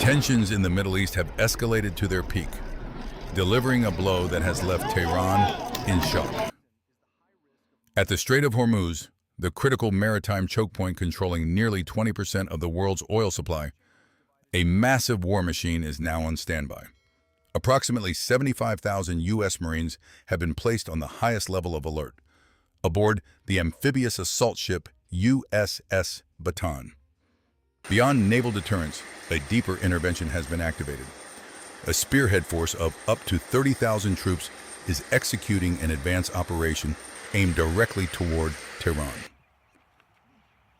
Tensions in the Middle East have escalated to their peak, delivering a blow that has left Tehran in shock. At the Strait of Hormuz, the critical maritime choke point controlling nearly 20% of the world's oil supply, a massive war machine is now on standby. Approximately 75,000 U.S. Marines have been placed on the highest level of alert, aboard the amphibious assault ship USS Bataan. Beyond naval deterrence, a deeper intervention has been activated. A spearhead force of up to 30,000 troops is executing an advanced operation aimed directly toward Tehran.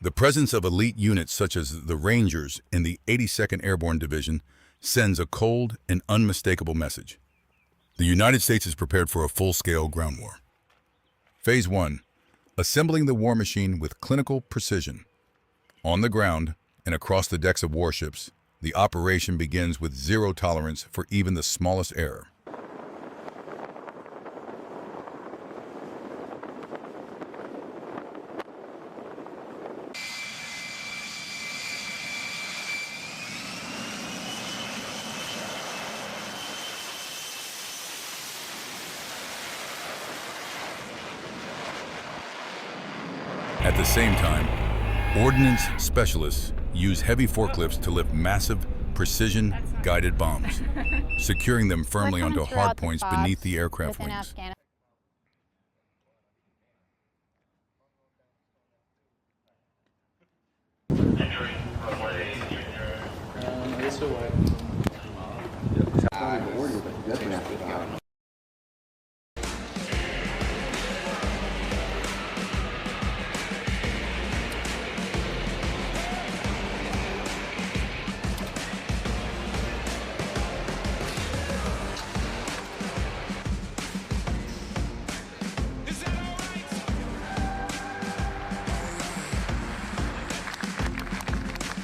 The presence of elite units such as the Rangers in the 82nd Airborne Division sends a cold and unmistakable message. The United States is prepared for a full-scale ground war. Phase 1. Assembling the war machine with clinical precision. On the ground and across the decks of warships, the operation begins with zero tolerance for even the smallest error. At the same time, ordnance specialists use heavy forklifts to lift massive, precision-guided bombs, securing them firmly onto hardpoints beneath the aircraft wings.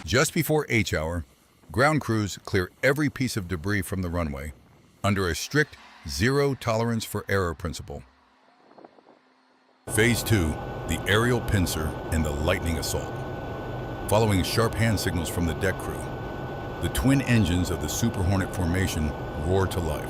Just before H-hour, ground crews clear every piece of debris from the runway under a strict zero tolerance for error principle. Phase 2, the aerial pincer and the lightning assault. Following sharp hand signals from the deck crew, the twin engines of the Super Hornet formation roar to life.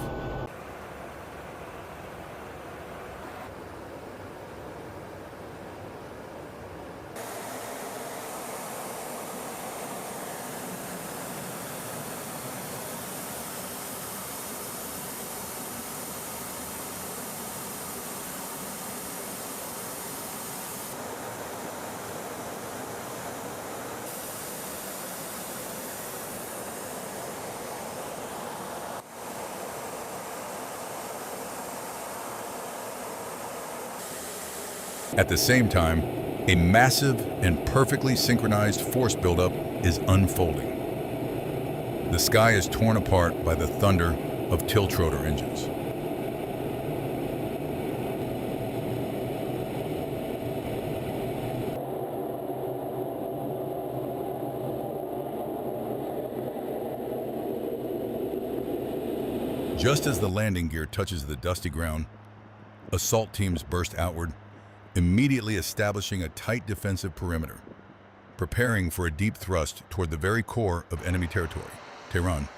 At the same time, a massive and perfectly synchronized force buildup is unfolding. The sky is torn apart by the thunder of tiltrotor engines. Just as the landing gear touches the dusty ground, assault teams burst outward, immediately establishing a tight defensive perimeter, preparing for a deep thrust toward the very core of enemy territory, Tehran.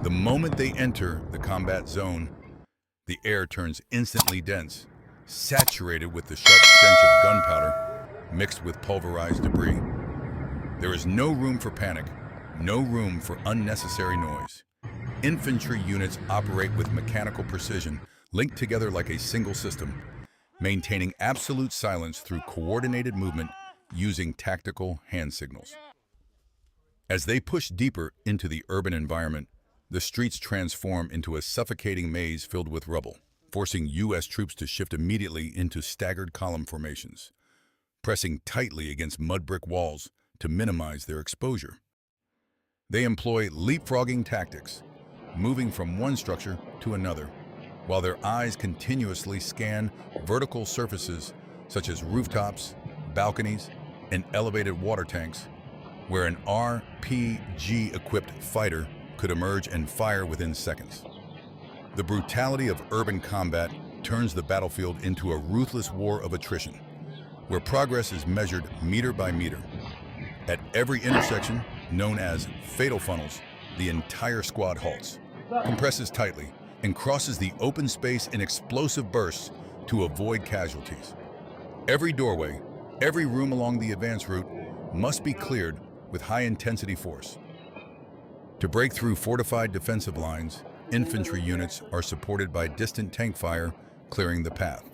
The moment they enter the combat zone, the air turns instantly dense, saturated with the sharp stench of gunpowder mixed with pulverized debris. There is no room for panic, no room for unnecessary noise. Infantry units operate with mechanical precision, linked together like a single system, maintaining absolute silence through coordinated movement using tactical hand signals. As they push deeper into the urban environment, the streets transform into a suffocating maze filled with rubble, forcing U.S. troops to shift immediately into staggered column formations, pressing tightly against mud brick walls to minimize their exposure. They employ leapfrogging tactics, moving from one structure to another, while their eyes continuously scan vertical surfaces such as rooftops, balconies, and elevated water tanks, where an RPG-equipped fighter could emerge and fire within seconds. The brutality of urban combat turns the battlefield into a ruthless war of attrition, where progress is measured meter by meter. At every intersection, known as fatal funnels, the entire squad halts, compresses tightly, and crosses the open space in explosive bursts to avoid casualties. Every doorway, every room along the advance route must be cleared with high-intensity force. To break through fortified defensive lines, infantry units are supported by distant tank fire, clearing the path,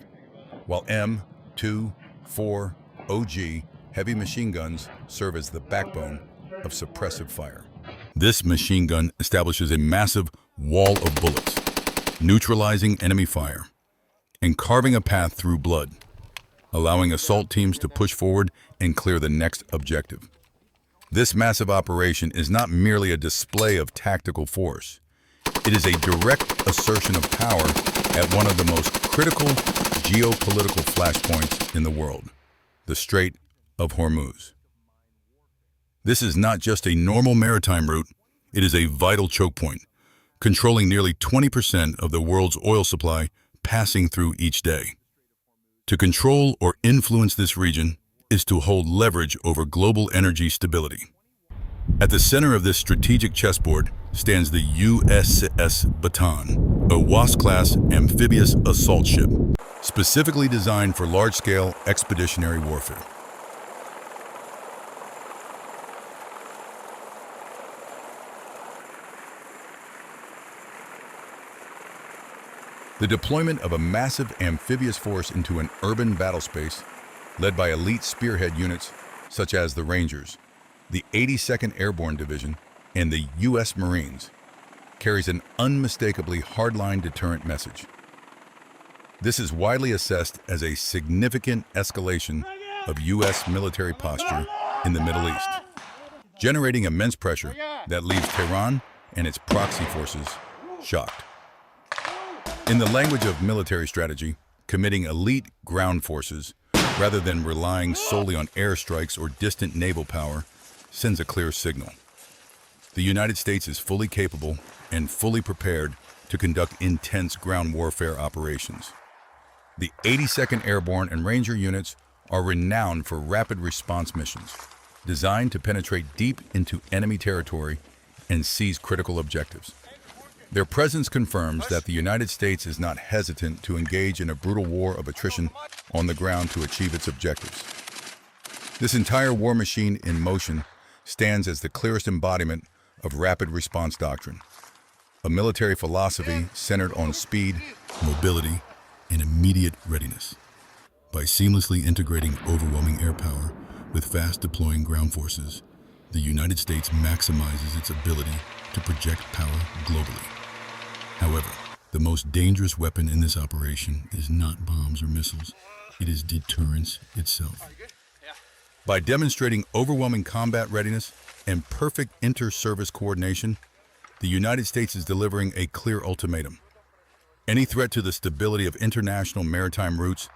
while M2, 4, OG heavy machine guns serve as the backbone of suppressive fire. This machine gun establishes a massive wall of bullets, neutralizing enemy fire and carving a path through blood, allowing assault teams to push forward and clear the next objective. This massive operation is not merely a display of tactical force. It is a direct assertion of power at one of the most critical geopolitical flashpoints in the world, the Strait of Hormuz. This is not just a normal maritime route, it is a vital choke point, controlling nearly 20% of the world's oil supply passing through each day. To control or influence this region is to hold leverage over global energy stability. At the center of this strategic chessboard stands the USS Bataan, a WASP-class amphibious assault ship, specifically designed for large-scale expeditionary warfare. The deployment of a massive amphibious force into an urban battle space, led by elite spearhead units such as the Rangers, the 82nd Airborne Division, and the U.S. Marines, carries an unmistakably hardline deterrent message. This is widely assessed as a significant escalation of U.S. military posture in the Middle East, generating immense pressure that leaves Tehran and its proxy forces shocked. In the language of military strategy, committing elite ground forces rather than relying solely on airstrikes or distant naval power sends a clear signal. The United States is fully capable and fully prepared to conduct intense ground warfare operations. The 82nd Airborne and Ranger units are renowned for rapid response missions, designed to penetrate deep into enemy territory and seize critical objectives. Their presence confirms that the United States is not hesitant to engage in a brutal war of attrition on the ground to achieve its objectives. This entire war machine in motion stands as the clearest embodiment of rapid response doctrine, a military philosophy centered on speed, mobility, and immediate readiness. By seamlessly integrating overwhelming air power with fast deploying ground forces, the United States maximizes its ability to project power globally. However, the most dangerous weapon in this operation is not bombs or missiles. It is deterrence itself. By demonstrating overwhelming combat readiness and perfect inter-service coordination, the United States is delivering a clear ultimatum. Any threat to the stability of international maritime routes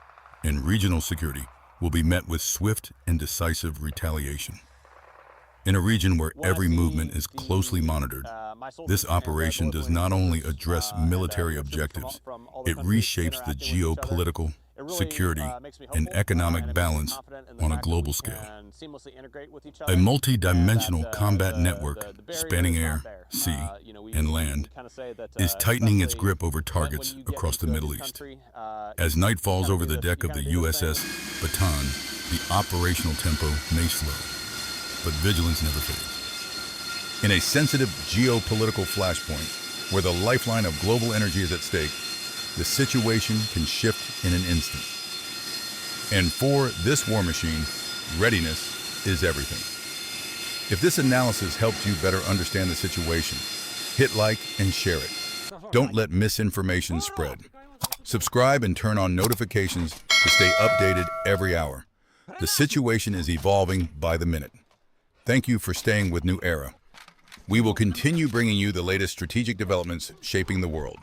and regional security will be met with swift and decisive retaliation. In a region where every movement is closely monitored, this operation does not only address military objectives, it reshapes the geopolitical, security, and economic balance on a global scale. A multi-dimensional combat network spanning air, sea, and land is tightening its grip over targets across the Middle East. As night falls over the deck of the USS Bataan, the operational tempo may slow, but vigilance never fades. In a sensitive geopolitical flashpoint, where the lifeline of global energy is at stake, the situation can shift in an instant. And for this war machine, readiness is everything. If this analysis helped you better understand the situation, hit like and share it. Don't let misinformation spread. Subscribe and turn on notifications to stay updated every hour. The situation is evolving by the minute. Thank you for staying with New Era. We will continue bringing you the latest strategic developments shaping the world.